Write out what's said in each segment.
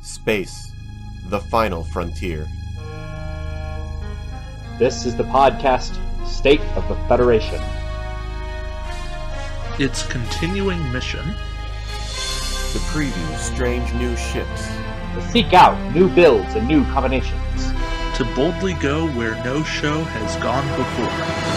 Space, the final frontier. This is the podcast, State of the Federation. Its continuing mission: To preview strange new ships. To seek out new builds and new combinations. to boldly go where no show has gone before.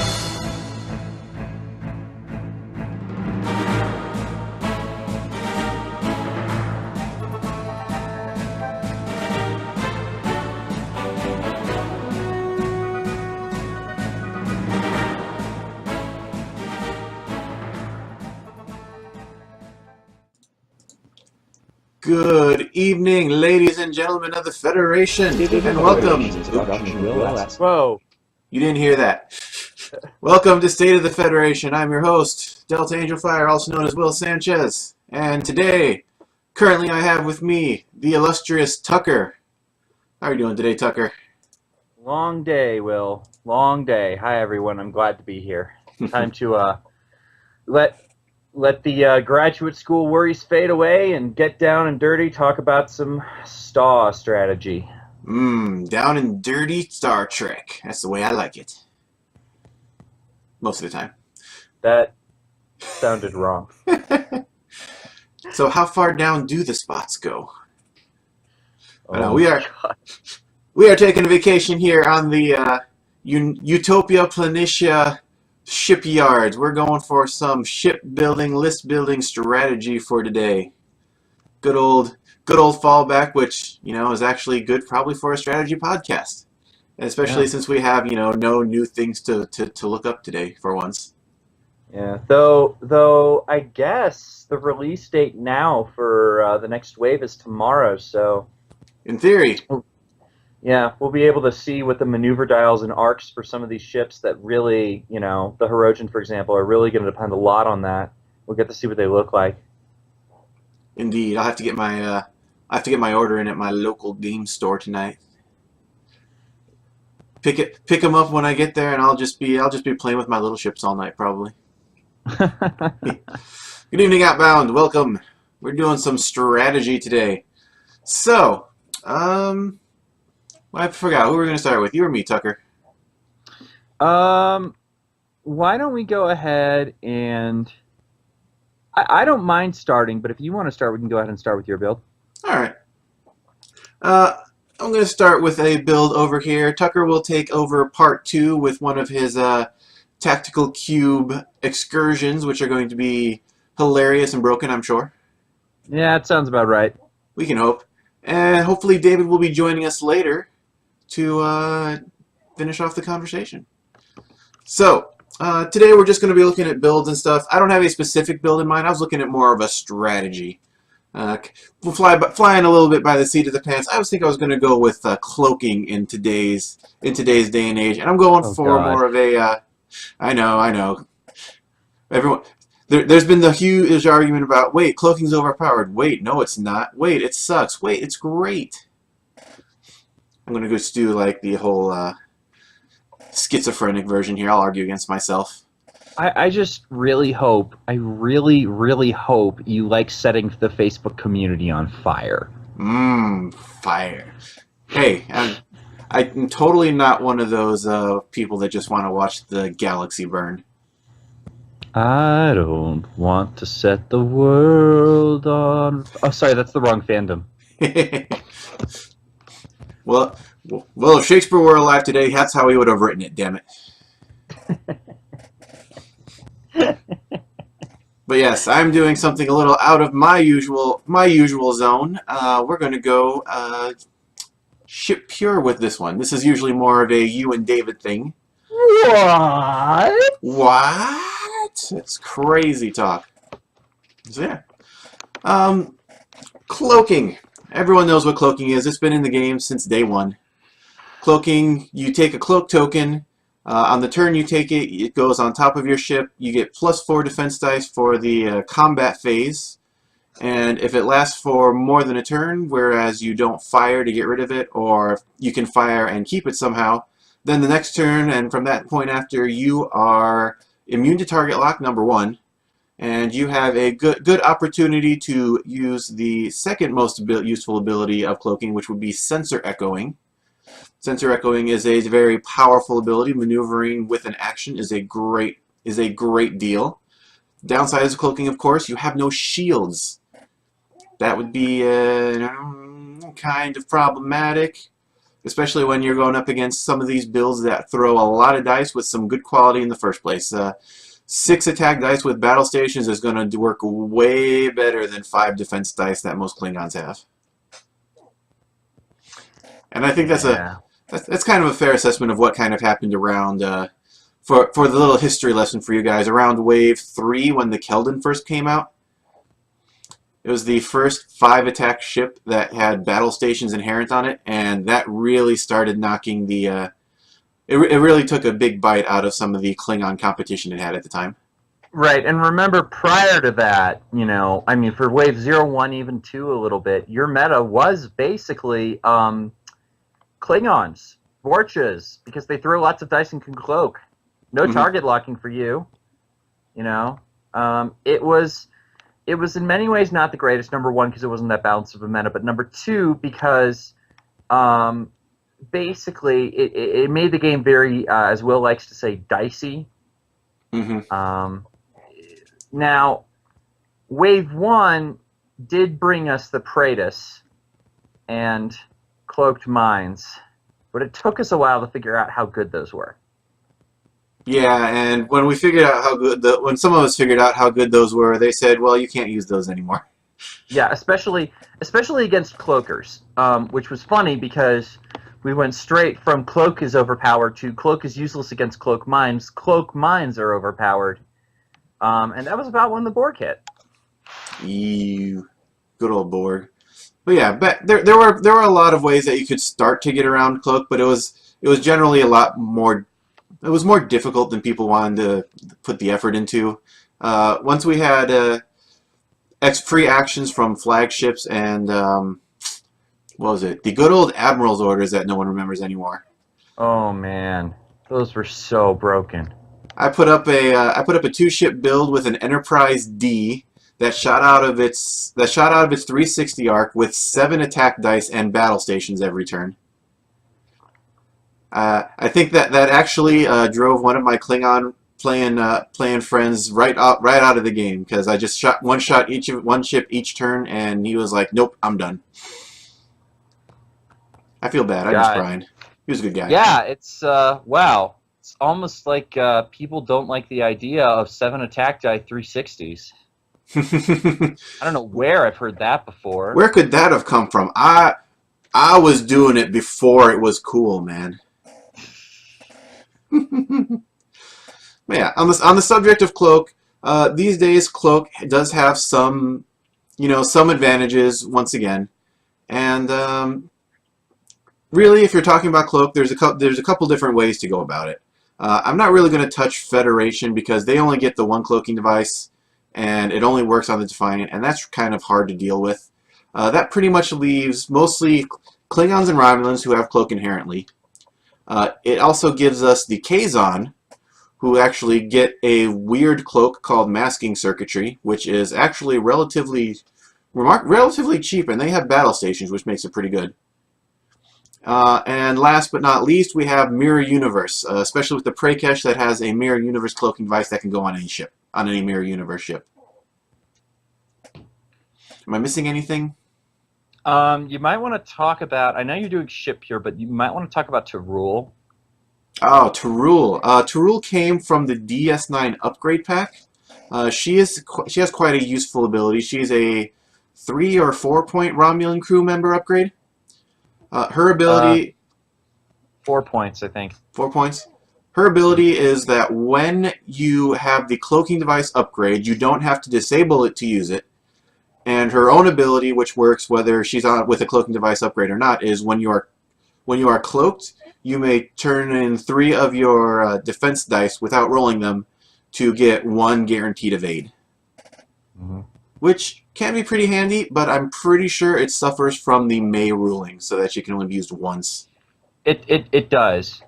Good evening, ladies and gentlemen of the Federation, and welcome. Whoa. You didn't hear that. Welcome to State of the Federation. I'm your host, Delta Angel Fire, also known as Will Sanchez. And today, currently I have with me the illustrious Tucker. How are you doing today, Tucker? Long day, Will. Long day. Hi, everyone. I'm glad to be here. Time to let the graduate school worries fade away and get down and dirty, talk about some STAW strategy. Down and dirty Star Trek. That's the way I like it. Most of the time. That sounded wrong. So how far down do the spots go? We are taking a vacation here on the Utopia Planitia shipyards. We're going for some shipbuilding, list building strategy for today. Good old fallback, which is actually good probably for a strategy podcast, especially since we have no new things to look up today for once. Yeah, though I guess the release date now for the next wave is tomorrow. So in theory. Yeah, we'll be able to see what the maneuver dials and arcs for some of these ships that really, the Hirogen, for example, are really going to depend a lot on that. We'll get to see what they look like. Indeed, I'll have to get my order in at my local game store tonight. Pick them up when I get there, and I'll just be playing with my little ships all night probably. Good evening, Outbound. Welcome. We're doing some strategy today. So, I forgot who we're going to start with. You or me, Tucker? Why don't we go ahead and... I don't mind starting, but if you want to start, we can go ahead and start with your build. All right. I'm going to start with a build over here. Tucker will take over part 2 with one of his tactical cube excursions, which are going to be hilarious and broken, I'm sure. Yeah, it sounds about right. We can hope. And hopefully David will be joining us later to finish off the conversation. So, today we're just going to be looking at builds and stuff. I don't have a specific build in mind. I was looking at more of a strategy. We'll flying a little bit by the seat of the pants. I was going to go with cloaking in today's day and age, and I'm going for more of a. I know. Everyone. There's been the huge argument about, wait, cloaking's overpowered. Wait, no, it's not. Wait, it sucks. Wait, it's great. I'm going to just do like the whole schizophrenic version here. I'll argue against myself. I just really hope, I really, really hope you like setting the Facebook community on fire. Fire. Hey, I'm totally not one of those people that just want to watch the galaxy burn. I don't want to set the world on... Oh, sorry, that's the wrong fandom. Well, if Shakespeare were alive today, that's how he would have written it, damn it. But yes, I'm doing something a little out of my usual zone. We're going to go ship pure with this one. This is usually more of a you and David thing. What? It's crazy talk. So yeah. Cloaking. Everyone knows what cloaking is. It's been in the game since day one. Cloaking, you take a cloak token. On the turn you take it, it goes on top of your ship. You get +4 defense dice for the combat phase. And if it lasts for more than a turn, whereas you don't fire to get rid of it, or you can fire and keep it somehow, then the next turn, and from that point after, you are immune to target lock, number 1. And you have a good opportunity to use the second most useful ability of Cloaking, which would be Sensor Echoing. Sensor Echoing is a very powerful ability. Maneuvering with an action is a great deal. Downside of Cloaking, of course, you have no shields. That would be kind of problematic, especially when you're going up against some of these builds that throw a lot of dice with some good quality in the first place. 6 attack dice with battle stations is going to work way better than 5 defense dice that most Klingons have. And I think that's kind of a fair assessment of what kind of happened around, for the little history lesson for you guys, around Wave 3 when the Keldon first came out. It was the first 5 attack ship that had battle stations inherent on it, and that really started knocking the... It really took a big bite out of some of the Klingon competition it had at the time. Right, and remember, prior to that, you know, I mean, for Wave 0, 1, even 2 a little bit, your meta was basically Klingons, Vorchas, because they throw lots of dice and can cloak. No target locking for you, you know. It was in many ways not the greatest, number 1, because it wasn't that balanced of a meta, but number 2, because... basically, it made the game very, as Will likes to say, dicey. Now, Wave 1 did bring us the Praetus and Cloaked Mines, but it took us a while to figure out how good those were. Yeah, and when we figured out how good, when some of us figured out how good those were, they said, "Well, you can't use those anymore." Yeah, especially against Cloakers, which was funny because we went straight from Cloak is overpowered to Cloak is useless against Cloak Mines. Cloak Mines are overpowered. And that was about when the Borg hit. Ew. Good old Borg. But yeah, there were a lot of ways that you could start to get around Cloak, but it was generally a lot more... It was more difficult than people wanted to put the effort into. Once we had free actions from flagships and... what was it? The good old Admiral's orders that no one remembers anymore. Oh man, those were so broken. I put up a 2-ship build with an Enterprise D that shot out of its 360 arc with 7 attack dice and battle stations every turn. I think that actually drove one of my Klingon playing friends right out of the game, because I just shot one ship each turn, and he was like, "Nope, I'm done." I feel bad. I miss Brian. He was a good guy. Yeah, it's wow. It's almost like people don't like the idea of 7 attack die 360s. I don't know where I've heard that before. Where could that have come from? I was doing it before it was cool, man. But yeah, on the subject of Cloak, these days Cloak does have some advantages once again, and really, if you're talking about Cloak, there's a couple different ways to go about it. I'm not really going to touch Federation because they only get the 1 cloaking device, and it only works on the Defiant, and that's kind of hard to deal with. That pretty much leaves mostly Klingons and Romulans who have Cloak inherently. It also gives us the Kazon, who actually get a weird cloak called Masking Circuitry, which is actually relatively cheap, and they have battle stations, which makes it pretty good. And last but not least, we have Mirror Universe, especially with the Prakesh that has a Mirror Universe cloaking device that can go on any ship, on any Mirror Universe ship. Am I missing anything? You might want to talk about, I know you're doing ship here, but you might want to talk about Tarul. Oh, Tarul. Tarul came from the DS9 upgrade pack. She has quite a useful ability. She's a 3 or 4 point Romulan crew member upgrade. Her ability... 4 points, I think. 4 points. Her ability is that when you have the cloaking device upgrade, you don't have to disable it to use it. And her own ability, which works whether she's on with a cloaking device upgrade or not, is when you are cloaked, you may turn in 3 of your defense dice without rolling them to get 1 guaranteed evade. Which can be pretty handy, but I'm pretty sure it suffers from the May ruling, so that she can only be used once. It does.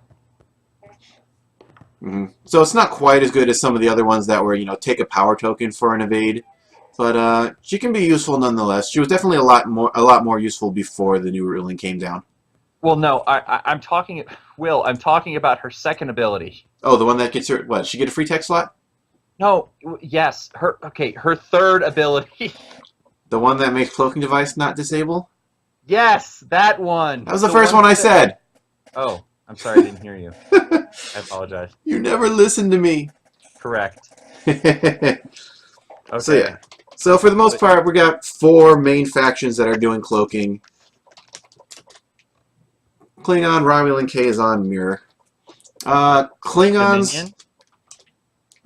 So it's not quite as good as some of the other ones that were, take a power token for an evade. But she can be useful nonetheless. She was definitely a lot more useful before the new ruling came down. Well, no, I'm talking, Will. I'm talking about her second ability. Oh, the one that gets her. What? She get a free tech slot? No, yes, her third ability. The one that makes cloaking device not disable? Yes, that one. That was the first one I said. Oh, I'm sorry, I didn't hear you. I apologize. You never listened to me. Correct. Okay. Okay. So yeah. So for the most part, we got 4 main factions that are doing cloaking. Klingon, Romulan, Kazon, Mirror. Klingons. Dominion?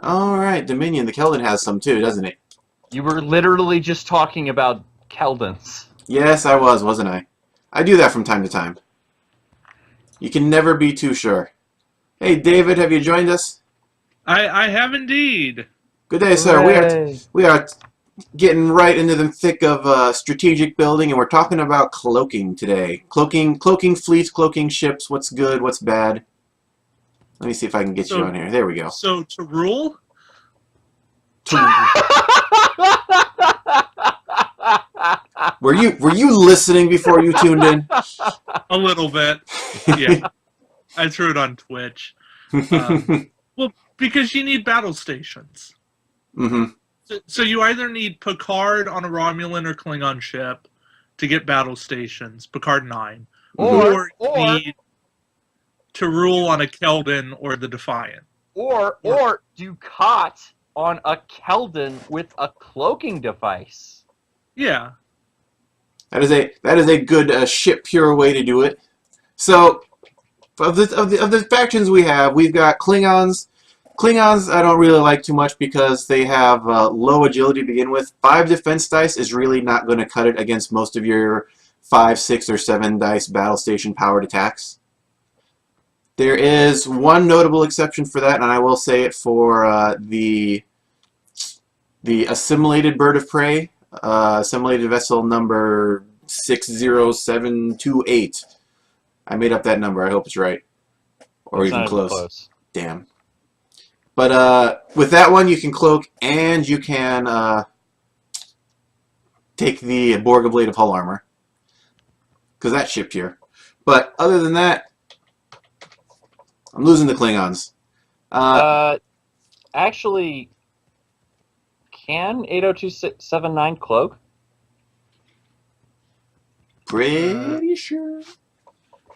All right, Dominion. The Keldon has some too, doesn't it? You were literally just talking about Keldons. Yes, I was, wasn't I? I do that from time to time. You can never be too sure. Hey, David, have you joined us? I have indeed. Good day, sir. We are getting right into the thick of strategic building, and we're talking about cloaking today. Cloaking fleets, cloaking ships. What's good? What's bad? Let me see if I can get you on here. There we go. So to rule. Were you listening before you tuned in? A little bit. Yeah. I threw it on Twitch. Well, because you need battle stations. Mm-hmm. So you either need Picard on a Romulan or Klingon ship to get battle stations, Picard 9, or you need to rule on a Keldon or the Defiant. Or Ducat on a Keldon with a cloaking device. Yeah. That is a good ship pure way to do it. So of the factions we've got Klingons. Klingons I don't really like too much because they have low agility to begin with. 5 defense dice is really not going to cut it against most of your 5, 6, or 7 dice battle station powered attacks. There is one notable exception for that, and I will say it for the assimilated bird of prey, assimilated vessel number 60728. I made up that number. I hope it's right, or even close. Damn. But with that one, you can cloak and you can take the Borg Blade of Hull Armor, because that's ship here. But other than that, I'm losing the Klingons. Actually, can 80279 cloak? Pretty sure.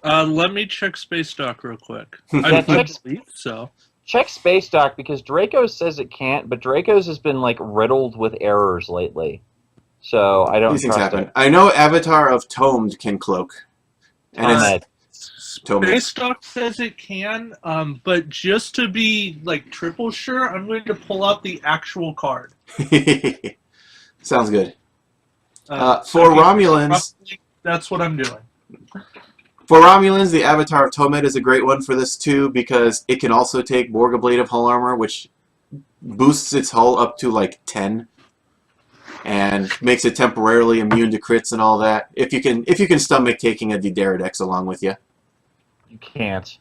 Let me check Space Dock real quick. Yeah, I believe so. Check Space Dock because Dracos says it can't, but Dracos has been like riddled with errors lately. So I don't These things trust happen. it. I know Avatar of Tomed can cloak. And it's Tomed. Space Dock says it can, but just to be like triple sure, I'm going to pull out the actual card. Sounds good. So for Romulans, roughly, that's what I'm doing. For Romulans, the Avatar of Tomed is a great one for this too because it can also take Borg Blade of Hull Armor, which boosts its hull up to like 10, and makes it temporarily immune to crits and all that. If you can stomach taking a Dederidex along with you. You can't.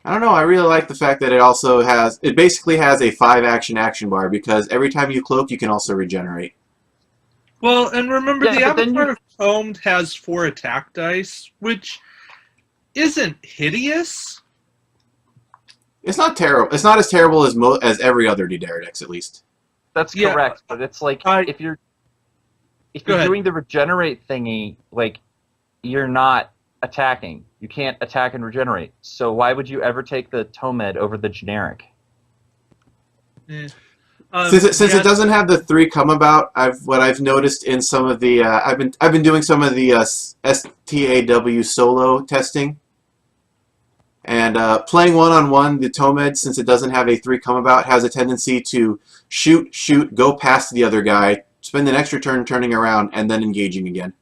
I don't know. I really like the fact that it basically has a 5 action bar because every time you cloak, you can also regenerate. Well, and remember, Yeah, the but then Avatar of Tomed has 4 attack dice, which isn't hideous. It's not terrible. It's not as terrible as every other Dederidex, at least. That's Yeah. correct, but it's like if you're Go ahead. doing the regenerate thingy, like you're not attacking. You can't attack and regenerate. So why would you ever take the Tomed over the generic? Yeah. Since it doesn't have the 3 come about, what I've noticed in some of the I've been doing some of the STAW solo testing, and playing one-on-one, the Tomed, since it doesn't have a 3 come about, has a tendency to shoot, go past the other guy, spend an extra turn turning around, and then engaging again.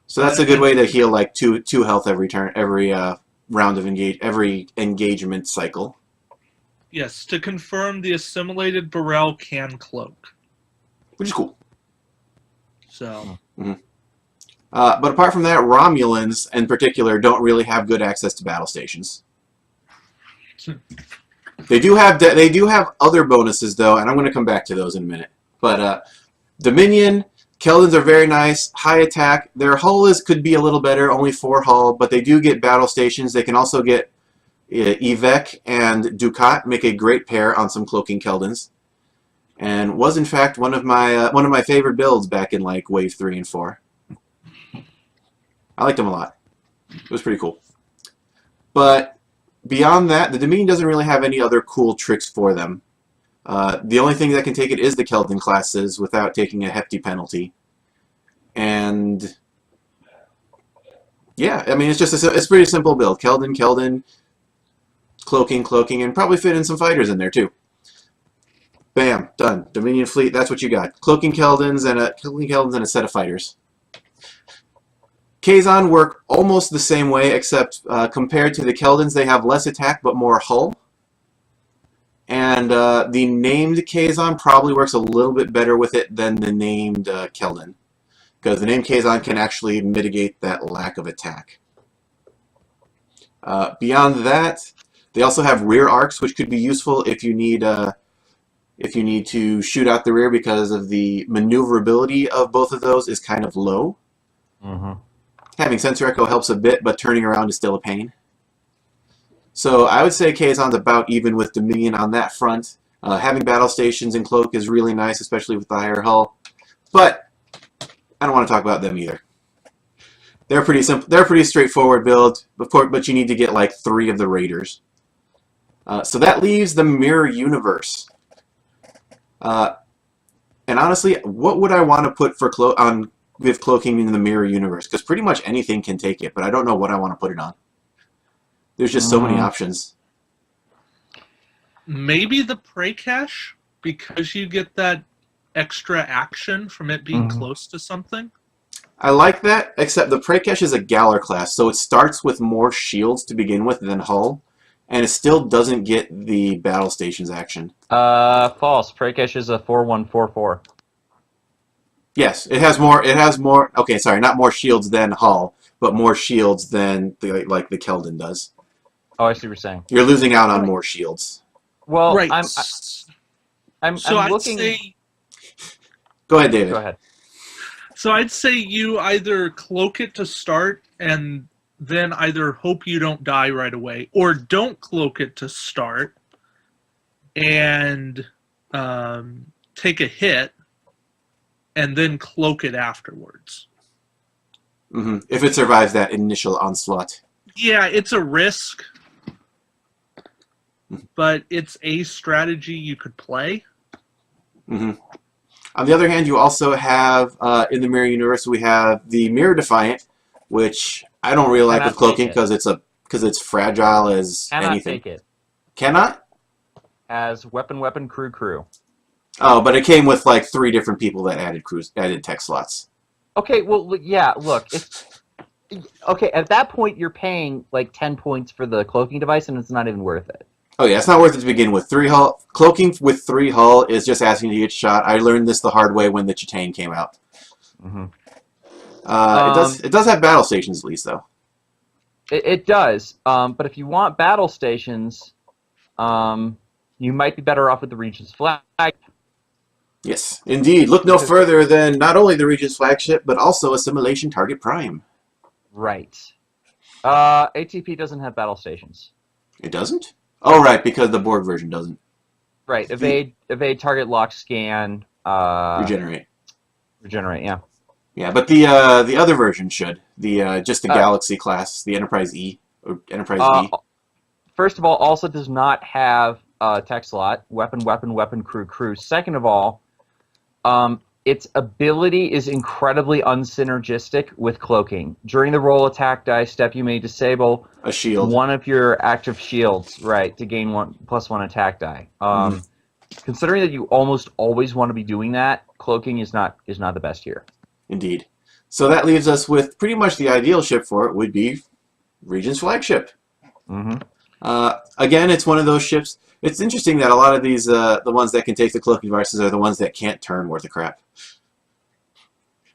So that's a good way to heal like 2 health every turn, every round of every engagement cycle. Yes, to confirm, the assimilated Burrell can cloak. Which is cool. So. But apart from that, Romulans in particular don't really have good access to battle stations. They do have other bonuses though, and I'm going to come back to those in a minute. But Dominion, Keldons are very nice, high attack. Their hull could be a little better, only 4 hull, but they do get battle stations. They can also get Evek and Ducat, make a great pair on some Cloaking Keldons, and was in fact one of my favorite builds back in like Wave 3 and 4. I liked them a lot. It was pretty cool. But beyond that, the Dominion doesn't really have any other cool tricks for them. The only thing that can take it is the Keldon classes without taking a hefty penalty. And yeah, I mean, it's just it's a pretty simple build. Keldon, Cloaking, and probably fit in some fighters in there too. Bam, done. Dominion fleet, that's what you got. Cloaking Keldons and a set of fighters. Kazon work almost the same way, except compared to the Keldons, they have less attack but more hull. And the named Kazon probably works a little bit better with it than the named Keldon, because the named Kazon can actually mitigate that lack of attack. Beyond that, they also have rear arcs, which could be useful if you need to shoot out the rear, because of the maneuverability of both of those is kind of low. Mm-hmm. Having sensor echo helps a bit, but turning around is still a pain. So I would say Kazon's about even with Dominion on that front. Having battle stations and Cloak is really nice, especially with the higher hull. But I don't want to talk about them either. They're pretty simple. They're a pretty straightforward build, but you need to get like 3 of the Raiders. So that leaves the Mirror Universe. And honestly, what would I want to put for with Cloaking in the Mirror Universe? Because pretty much anything can take it, but I don't know what I want to put it on. There's just so many options. Maybe the Prey Cache, because you get that extra action from it being close to something. I like that, except the Prey Cache is a Galler class, so it starts with more shields to begin with than hull, and it still doesn't get the battle stations action. False. Prey Cache is a 4144. Yes, it has more. Okay, sorry, not more shields than hull, but more shields than like the Keldon does. Oh, I see what you're saying. You're losing out on more shields. Well, Right. I'm I'd looking. say, Go ahead, David. Go ahead. so I'd say you either cloak it to start and then either hope you don't die right away, or don't cloak it to start and take a hit and then cloak it afterwards. If it survives that initial onslaught. Yeah, it's a risk, but it's a strategy you could play. On the other hand, you also have, in the Mirror Universe, we have the Mirror Defiant, which I don't really like with Cloaking because it's fragile as anything. Take it. Cannot? As weapon, crew. Oh, but it came with like 3 different people that added tech slots. Okay, well, yeah, look. Okay, at that point, you're paying like 10 points for the Cloaking device, and it's not even worth it. Oh yeah, it's not worth it to begin with. 3 hull Cloaking with 3 hull is just asking to get shot. I learned this the hard way when the Chitane came out. It does have battle stations at least, though. It does, but if you want battle stations, you might be better off with the Regent's Flag. Yes, indeed. Look no further than not only the Regent's Flagship, but also Assimilation Target Prime. Right. ATP doesn't have battle stations. It doesn't? Oh, right, because the board version doesn't. Right. Evade, target, lock, scan. Regenerate. Regenerate, yeah. Yeah, but the other version should. Just the Galaxy class, the Enterprise E or Enterprise D. First of all, also does not have tech slot. Weapon, crew. Second of all, its ability is incredibly unsynergistic with Cloaking. During the roll attack die step, you may disable a shield, one of your active shields, right, to gain +1 attack die. Considering that you almost always want to be doing that, Cloaking is not the best here. Indeed. So that leaves us with pretty much the ideal ship for it would be Regent's Flagship. Again, it's one of those ships. It's interesting that a lot of these, the ones that can take the Cloaking devices are the ones that can't turn worth a crap.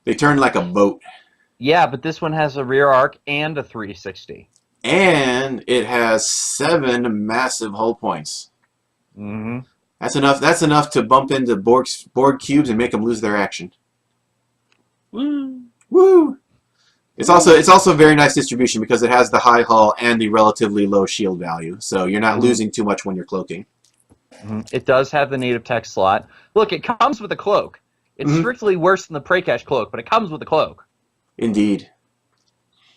They turn like a boat. Yeah, but this one has a rear arc and a 360. And it has 7 massive hull points. Mm-hmm. That's enough. That's enough to bump into Borg cubes and make them lose their action. Woo. Woo! It's also a very nice distribution because it has the high hull and the relatively low shield value, so you're not losing too much when you're cloaking. Mm-hmm. It does have the native tech slot. Look, it comes with a cloak. It's strictly worse than the Prakash cloak, but it comes with a cloak. Indeed.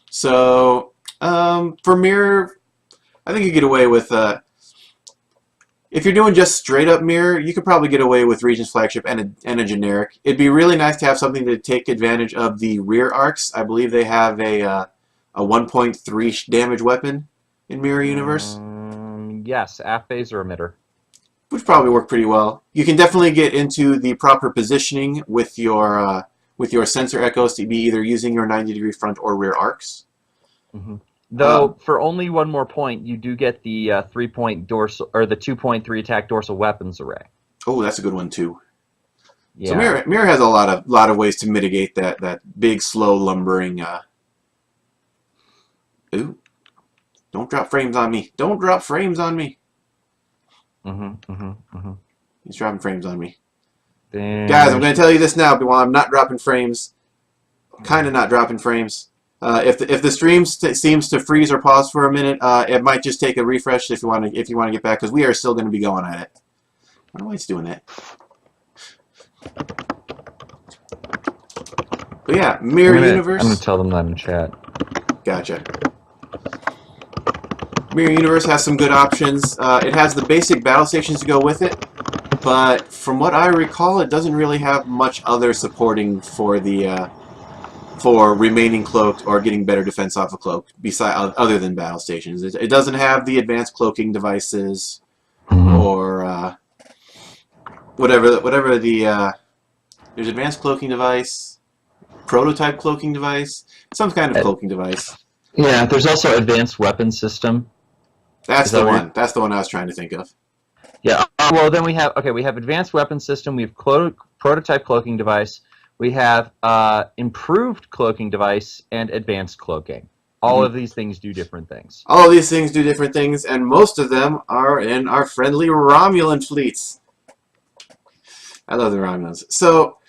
So for mirror, I think you get away with. If you're doing just straight up mirror, you could probably get away with Regent's Flagship and a generic. It'd be really nice to have something to take advantage of the rear arcs. I believe they have a 1.3 damage weapon in Mirror Universe. Yes, AF phaser emitter. Which probably work pretty well. You can definitely get into the proper positioning with your sensor echoes to be either using your 90-degree front or rear arcs. Mm-hmm. Though, for only one more point, you do get the 3-point dorsal or the 2.3 attack dorsal weapons array. Oh, that's a good one too. Yeah. So mirror has a lot of ways to mitigate that big, slow, lumbering. Ooh! Don't drop frames on me! Don't drop frames on me! He's dropping frames on me. Guys, I'm going to tell you this now. But while I'm not dropping frames, kind of not dropping frames. If the stream seems to freeze or pause for a minute, it might just take a refresh if you want to get back, because we are still going to be going at it. I don't know why it's doing that. But yeah, Mirror Universe. I'm going to tell them that in chat. Gotcha. Mirror Universe has some good options. It has the basic battle stations to go with it, but from what I recall, it doesn't really have much other supporting for the for remaining cloaked or getting better defense off a cloak, other than battle stations. It doesn't have the advanced cloaking devices or whatever the there's advanced cloaking device, prototype cloaking device, some kind of cloaking device. Yeah, there's also advanced weapon system. That's the one. That's the one I was trying to think of. Yeah. Well, then we have advanced weapon system. We have prototype cloaking device. We have improved cloaking device and advanced cloaking. All of these things do different things. All of these things do different things, and most of them are in our friendly Romulan fleets. I love the Romulans. So,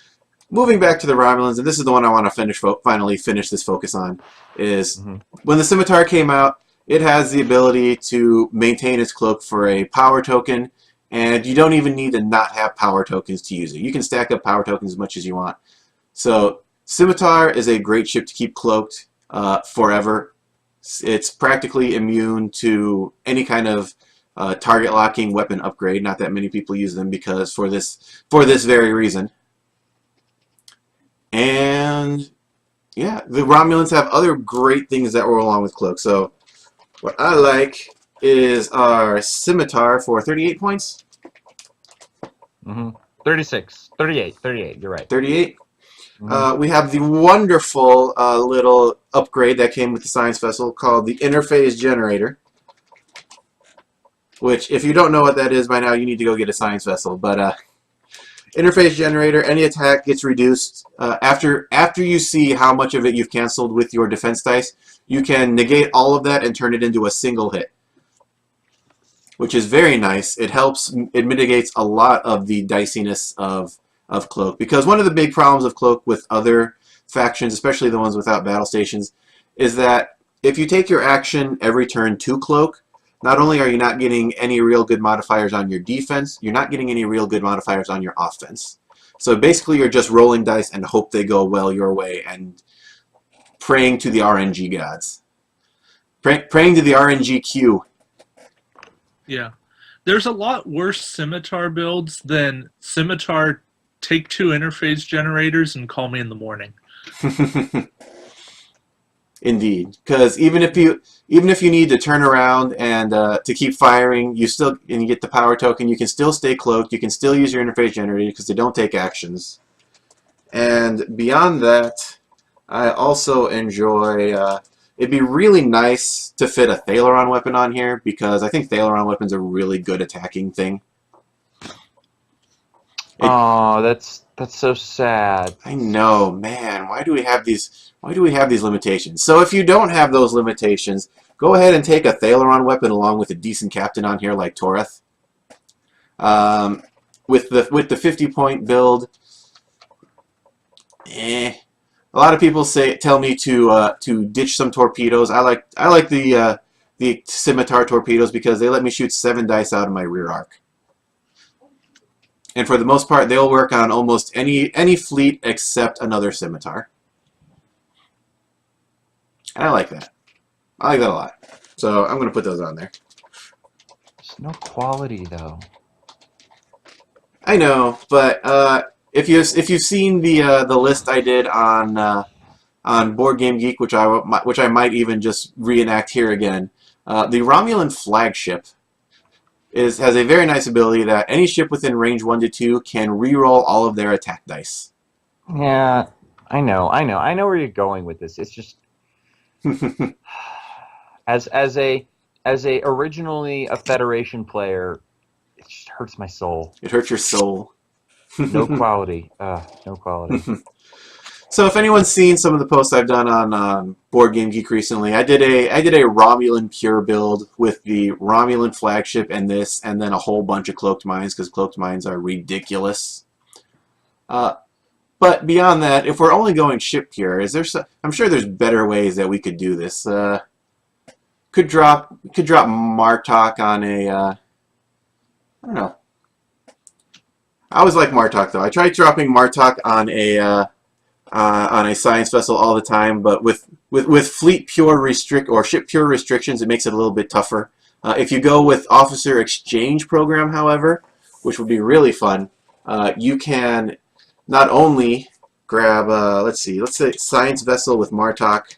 moving back to the Romulans, and this is the one I want to finally finish this focus on, is when the Scimitar came out, it has the ability to maintain its cloak for a power token, and you don't even need to not have power tokens to use it. You can stack up power tokens as much as you want. So Scimitar is a great ship to keep cloaked forever. It's practically immune to any kind of target locking weapon upgrade. Not that many people use them because for this very reason. And yeah, the Romulans have other great things that roll along with cloak. So what I like is our Scimitar for 38 points. 36, 38, 38. You're right. 38. We have the wonderful little upgrade that came with the science vessel called the Interface Generator. Which, if you don't know what that is by now, you need to go get a science vessel. But Interface Generator, any attack gets reduced after you see how much of it you've canceled with your defense dice. You can negate all of that and turn it into a single hit, which is very nice. It helps. It mitigates a lot of the diciness of Cloak, because one of the big problems of Cloak with other factions, especially the ones without battle stations, is that if you take your action every turn to Cloak, not only are you not getting any real good modifiers on your defense, you're not getting any real good modifiers on your offense. So basically you're just rolling dice and hope they go well your way and praying to the RNG gods. Praying to the RNG queue. Yeah. There's a lot worse Scimitar builds than Scimitar take 2 interface generators and call me in the morning. Indeed, because even if you need to turn around and to keep firing, you get the power token. You can still stay cloaked. You can still use your interface generator because they don't take actions. And beyond that, I also enjoy. It'd be really nice to fit a Thaleron weapon on here because I think Thaleron weapons are a really good attacking thing. Oh, that's so sad. I know, man. Why do we have these limitations? So if you don't have those limitations, go ahead and take a Thaleron weapon along with a decent captain on here like Toreth. With the 50-point build, a lot of people tell me to ditch some torpedoes. I like the scimitar torpedoes because they let me shoot 7 dice out of my rear arc. And for the most part, they'll work on almost any fleet except another scimitar. And I like that. I like that a lot. So I'm going to put those on there. There's no quality though. I know, but if you've seen the list I did on Board Game Geek, which I might even just reenact here again, the Romulan flagship has a very nice ability that any ship within range 1 to 2 can reroll all of their attack dice. Yeah, I know where you're going with this. It's just as a originally a Federation player, it just hurts my soul. It hurts your soul. No quality. No quality. So if anyone's seen some of the posts I've done on Board Game Geek recently, I did a Romulan pure build with the Romulan flagship and this, and then a whole bunch of cloaked mines because cloaked mines are ridiculous. But beyond that, if we're only going ship pure, I'm sure there's better ways that we could do this. Could drop Martok on a I don't know. I always like Martok though. I tried dropping Martok on a science vessel all the time, but with fleet pure or ship pure restrictions, it makes it a little bit tougher. If you go with officer exchange program, however, which would be really fun, you can not only grab let's say science vessel with Martok,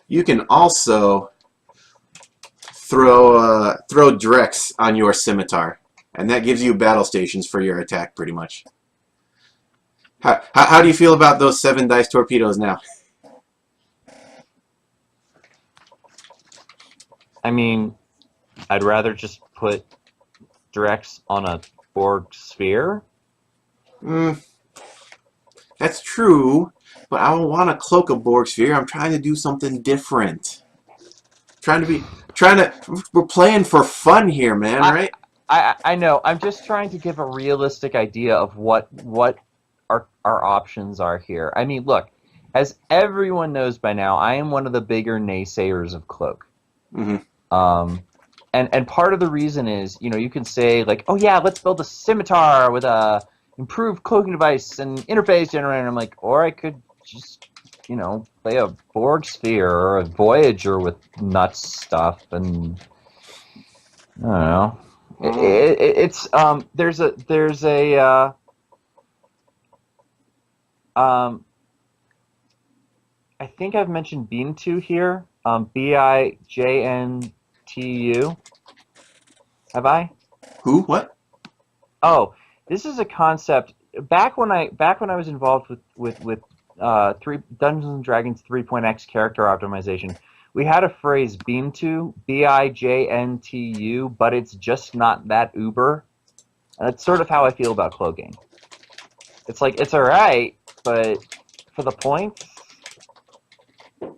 you can also throw Drex on your scimitar, and that gives you battle stations for your attack pretty much. How do you feel about those 7 dice torpedoes now? I mean, I'd rather just put Drex on a Borg sphere. That's true, but I don't want to cloak a Borg sphere. I'm trying to do something different. We're playing for fun here, man, right? I know. I'm just trying to give a realistic idea of what our options are here. I mean, look, as everyone knows by now, I am one of the bigger naysayers of Cloak. Mm-hmm. And part of the reason is, you can say like, oh yeah, let's build a scimitar with a improved cloaking device and interface generator. I'm like, or I could just, play a Borg sphere or a Voyager with nuts stuff, and I don't know. It's there's a I think I've mentioned Bintu here. Bijntu. Have I? Who? What? Oh, this is a concept. Back when I was involved with Dungeons and Dragons 3.x character optimization, we had a phrase Bintu, Bijntu, but it's just not that uber. And that's sort of how I feel about cloaking. It's like, it's alright, but for the point, you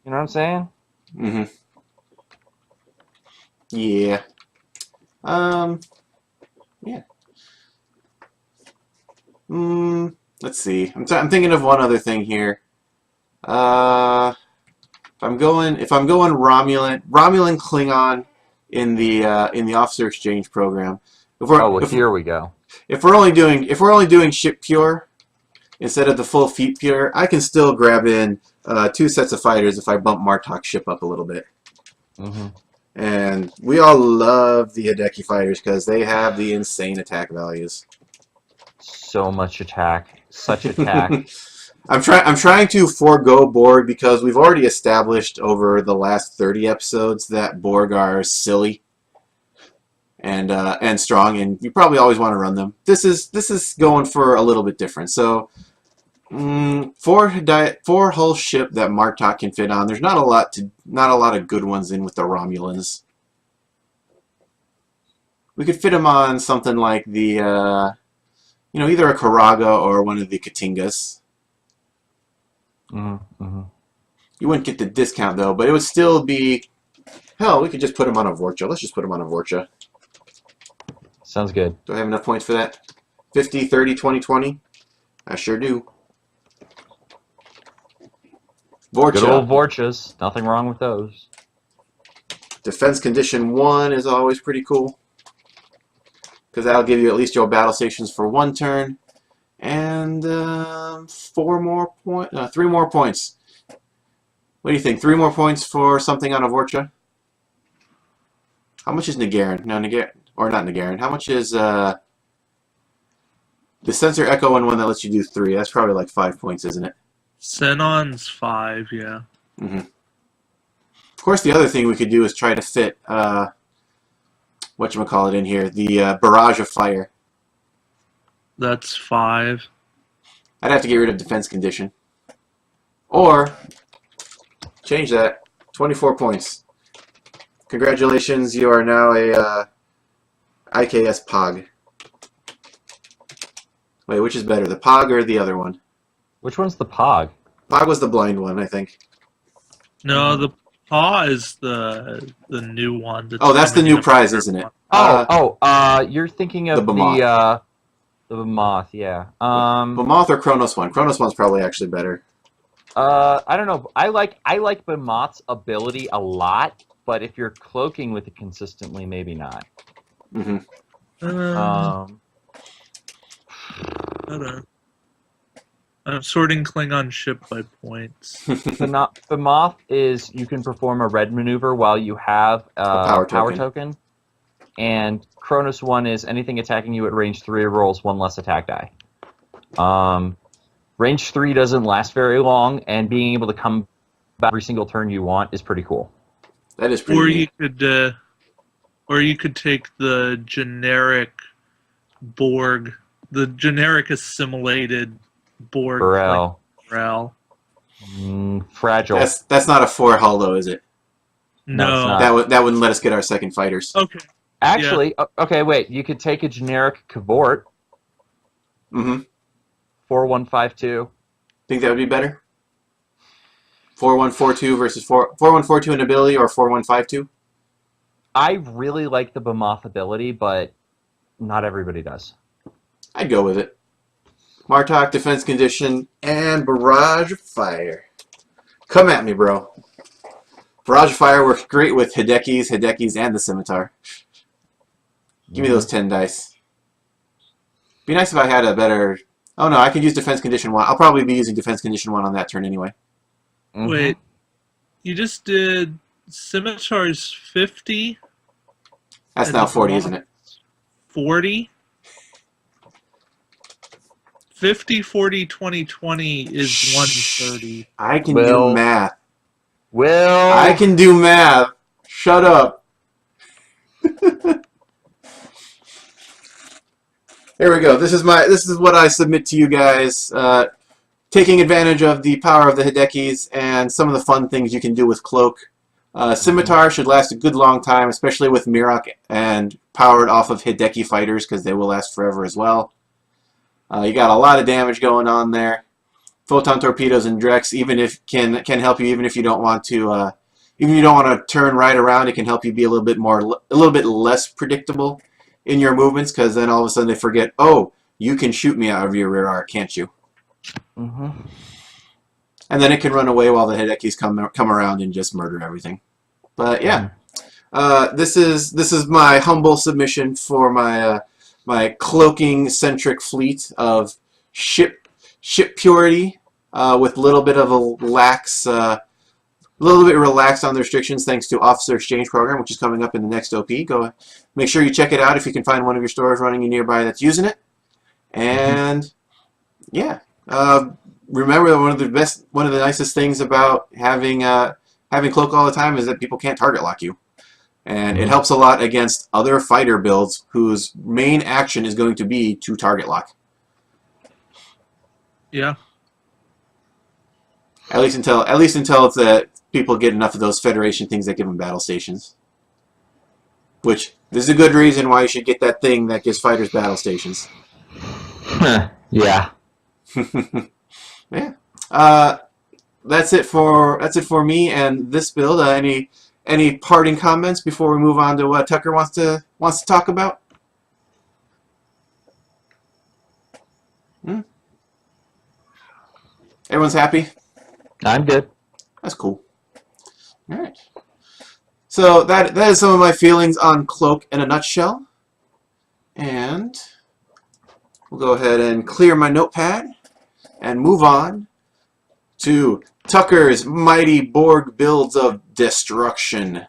know what I'm saying? Mm-hmm. Yeah. Yeah. Let's see. I'm thinking of one other thing here. If I'm going Romulan Klingon in the officer exchange program. Here we go. If we're only doing ship pure instead of the full fleet pure, I can still grab in 2 sets of fighters if I bump Martok's ship up a little bit. Mm-hmm. And we all love the Hideki fighters because they have the insane attack values. So much attack, such attack. I'm trying to forego Borg because we've already established over the last 30 episodes that Borg are silly and strong, and you probably always want to run them. This is going for a little bit different. So 4 hull ship that Martok can fit on. There's not a lot of good ones in with the Romulans. We could fit them on something like the either a Karaga or one of the Katingas. Mm-hmm. You wouldn't get the discount though, but it would still be Hell, we could just put him on a Vorcha. Let's just put him on a Vorcha. Sounds good. Do I have enough points for that? 50, 30, 20, 20? I sure do. Vorcha. Good old Vorchas. Nothing wrong with those. Defense condition 1 is always pretty cool. Because that'll give you at least your battle stations for 1 turn. And 3 more points. What do you think? 3 more points for something on a Vorcha? How much is Nagarin? No, Nagarin. Or not Nagarin. How much is the Sensor Echo one that lets you do 3? That's probably like 5 points, isn't it? Xenon's 5, yeah. Mm-hmm. Of course, the other thing we could do is try to fit whatchamacallit in here, the Barrage of Fire. That's 5. I'd have to get rid of Defense Condition. Or, change that, 24 points. Congratulations, you are now a IKS Pog. Wait, which is better, the Pog or the other one? Which one's the Pog? Pog was the blind one, I think. No, the Paw is the new one. Oh, that's the new prize, isn't it? You're thinking of the Behemoth. The Behemoth, yeah. Behemoth or Kronos one? Kronos one's probably actually better. I don't know. I like Behemoth's ability a lot, but if you're cloaking with it consistently, maybe not. Mm-hmm. I'm sorting Klingon ship by points. Behemoth is you can perform a red maneuver while you have a power token. And Kronos 1 is anything attacking you at range 3 rolls 1 less attack die. Range 3 doesn't last very long, and being able to come back every single turn you want is pretty cool. That is pretty neat. Or you could take the generic Borg, the generic assimilated Borg. Burrell. Burrell. Fragile. That's not a 4 hull though, is it? No. That wouldn't let us get our second fighters. Okay. Actually, okay, wait. You could take a generic Cavort. Mm-hmm. 4152. Think that would be better? 4142 versus 4142 in ability or 4152? I really like the Behemoth ability, but not everybody does. I'd go with it. Martok, Defense Condition, and Barrage of Fire. Come at me, bro. Barrage of Fire works great with Hidekis, and the Scimitar. Give me those 10 dice. Be nice if I had a better... Oh no, I could use Defense Condition 1. I'll probably be using Defense Condition 1 on that turn anyway. Mm-hmm. Wait. You just did Scimitar's 50? That's now 40, isn't it? 40? 50, 40, 20, 20 is 130. I can do math. Will. I can do math. Shut up. There we go. This is what I submit to you guys. Taking advantage of the power of the Hidekis and some of the fun things you can do with Cloak. Scimitar should last a good long time, especially with Mirok and powered off of Hideki fighters, because they will last forever as well. You got a lot of damage going on there. Photon torpedoes and Drex can help you even if you don't want to. Even if you don't want to turn right around, it can help you be a little bit less predictable in your movements, because then all of a sudden they forget, oh, you can shoot me out of your rear arc, can't you? Mm-hmm. And then it can run away while the Hidekis come around and just murder everything. But yeah, this is my humble submission for my my cloaking centric fleet of ship purity with a little bit of a little bit relaxed on the restrictions thanks to Officer Exchange Program, which is coming up in the next OP. Go make sure you check it out if you can find one of your stores running nearby that's using it. And yeah, remember that one of the nicest things about having Cloak all the time is that people can't target lock you, and it helps a lot against other fighter builds whose main action is going to be to target lock. Yeah. At least until it's that people get enough of those Federation things that give them battle stations. Which, this is a good reason why you should get that thing that gives fighters battle stations. Yeah. Yeah. That's it for me and this build. Any parting comments before we move on to what Tucker wants to talk about? Everyone's happy? I'm good. That's cool. All right. So that is some of my feelings on Cloak in a nutshell. And we'll go ahead and clear my notepad and move on to Tucker's Mighty Borg Builds of Destruction.